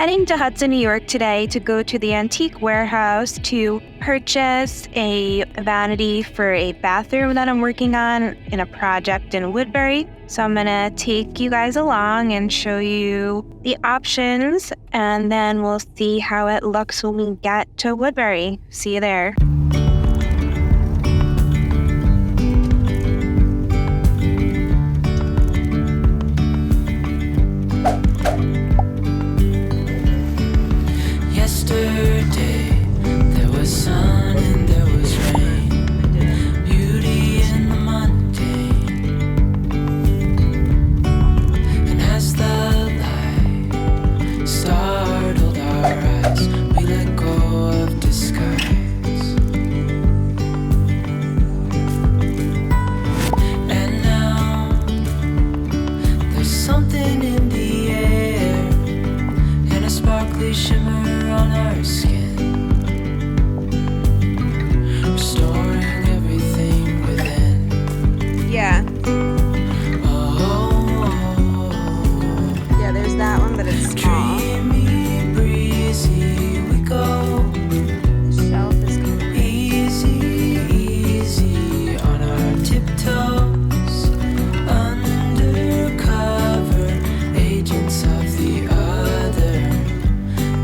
heading to Hudson, New York today to go to the antique warehouse to purchase a vanity for a bathroom that I'm working on in a project in Woodbury. So I'm gonna take you guys along and show you the options, and then we'll see how it looks when we get to Woodbury. See you there. Yesterday, there was sun and there was rain, beauty in the mundane. And as the light startled our eyes, we let go of disguise. And now, there's something in the air, and a sparkly shimmer on our skin, restoring everything within. Yeah. Oh, Yeah, there's that one, but it's small. dreamy, breezy, we go. The shelf is kind of Easy, easy on our tiptoes, undercover agents of the other,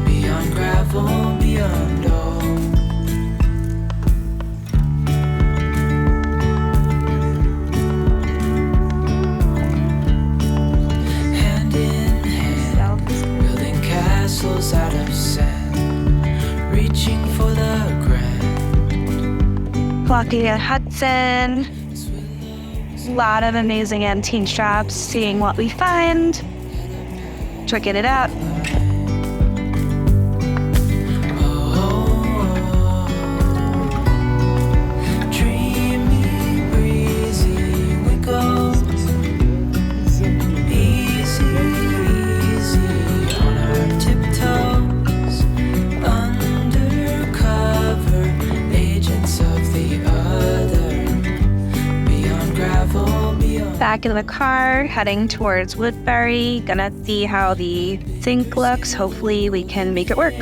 beyond gravel, beyond all. Hand in hand, shelf is kind building castles out of sand, reaching for the grand. Walking at Hudson. A lot of amazing antique shops, seeing what we find, checking it out. Dreamy, breezy, we go. Easy, easy on our tiptoes, undercover agents of the other, beyond gravel, beyond. Back in the car, heading towards Woodbury. Gonna see how the sink looks. Hopefully we can make it work.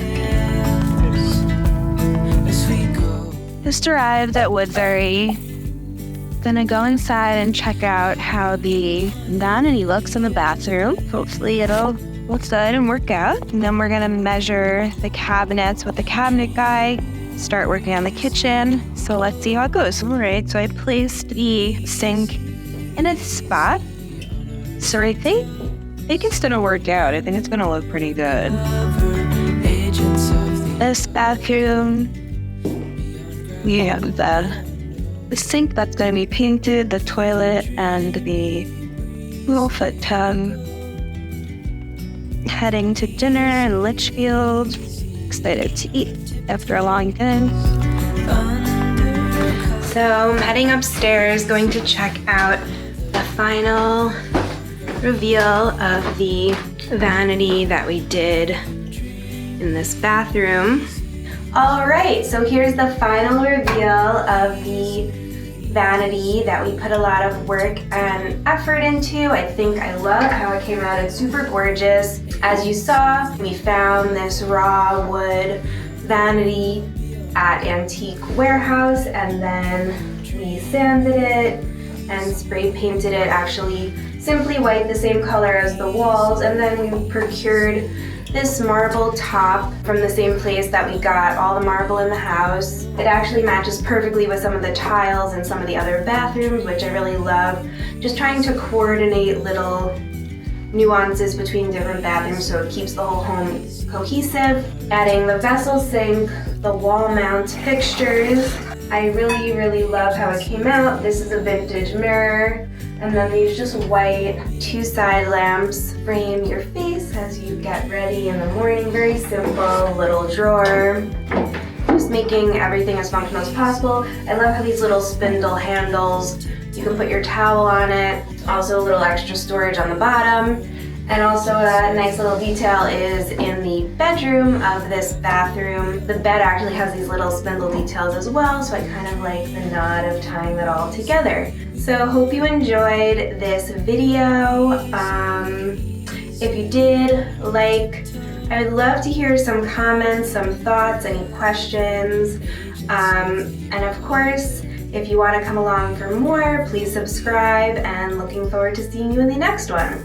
As we go. Just arrived at Woodbury. Gonna go inside and check out how the vanity looks in the bathroom. Hopefully it'll look good and work out. And then we're gonna measure the cabinets with the cabinet guy, start working on the kitchen. So let's see how it goes. All right, so I placed the sink in its spot. So I think it's gonna work out. I think it's gonna look pretty good. Agents of the This bathroom, we have the sink that's going to be painted, the toilet, and the little foot tub. Heading to dinner in Litchfield. Excited to eat after a long day. So I'm heading upstairs, going to check out the final reveal of the vanity that we did in this bathroom. All right, so here's the final reveal of the vanity that we put a lot of work and effort into. I think I love how it came out. It's super gorgeous. As you saw, we found this raw wood vanity at Antique Warehouse, and then we sanded it and spray painted it, actually simply white, the same color as the walls, and then we procured this marble top from the same place that we got all the marble in the house. It actually matches perfectly with some of the tiles in some of the other bathrooms, which I really love. Just trying to coordinate little nuances between different bathrooms so it keeps the whole home cohesive. Adding the vessel sink, the wall mount fixtures. I really, really love how it came out. This is a vintage mirror. And then these just white 2 side lamps frame your face as you get ready in the morning. Very simple little drawer. Just making everything as functional as possible. I love how these little spindle handles, you can put your towel on it. Also a little extra storage on the bottom. And also a nice little detail is in the bedroom of this bathroom. The bed actually has these little spindle details as well, so I kind of like the nod of tying that all together. So hope you enjoyed this video. If you did, like, I would love to hear some comments, some thoughts, any questions. And of course, if you want to come along for more, please subscribe, and looking forward to seeing you in the next one.